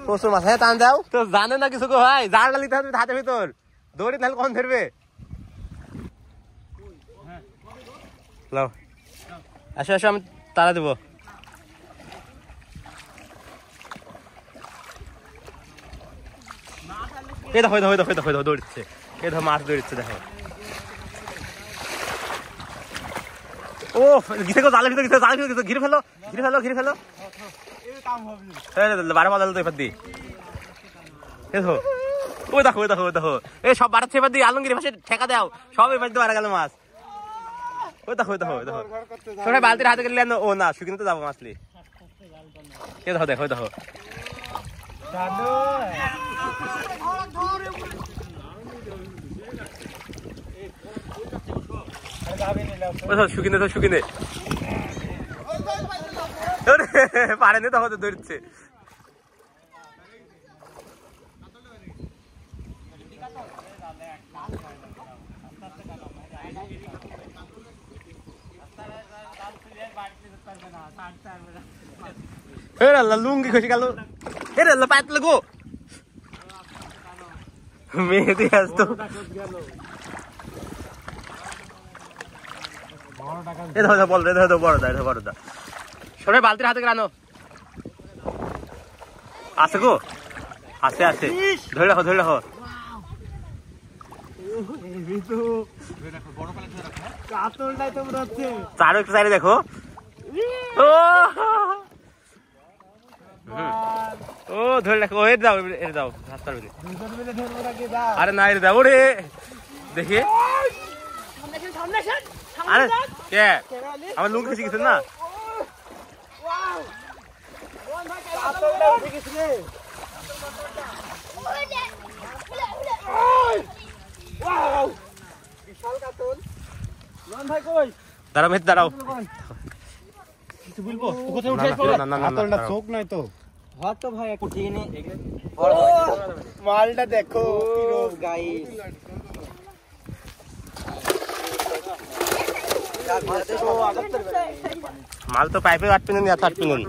প্রচুর মাছ। হ্যাঁ টান দাও তো, জানে না কিছু গো ভাই, জালটা নিতে হবে হাতের ভিতর, দৌড়ি তাহলে কখন ধরবে। আসো আসো, আমি তারা দেবো। এই দেখো দেখো দেখো দেখো দৌড়ছে, এই দেখো মাছ দৌড়ছে দেখো। ও ঘিরে জালের ভিতরে ঘিরে, জালের ভিতরে ঘিরে ফেলো, ঘিরে ফেলো, ঘিরে ফেলো। বারো বাজাল তো এবার দি দেখো, ওই দেখো ওই দেখো ওই দেখো, এই সব বাড়াচ্ছে এবার দি, আলমগীর পাশে ঠেকা দাও, সব এবার দিয়ে মারা গেল মাছ। ওই দেখো ওই দেখো ওই দেখো, সবাই বালতির হাতে গেলে ও না শুকিয়ে তো যাবো মাছলি। এ দেখো দেখো দেখো, শুকিয়ে তো শুকিয়ে পারেনি তখন তো দৌড়ছে। লুঙ্গি খসে গেল, পাইত লাগো মেহেদি আসতো। বড়দা সবাই বালতির হাতে আনো। আছে গো, আছে আছে, ধরে রাখো ধরে রাখো। চারও একটু চাইলে দেখো। ও ধরে রাখো, এর দাও এর দাও, আরে না এর দাও রে দেখি। আরে কে আমার লুঙ্গি খেয়ে গেছেন না, দাঁড়াও মেহেদি দাঁড়াও, চোখ নাই তো ভাই, মালটা দেখো মাল তো পাইপে আটপিনেন, এত আটপিনেন।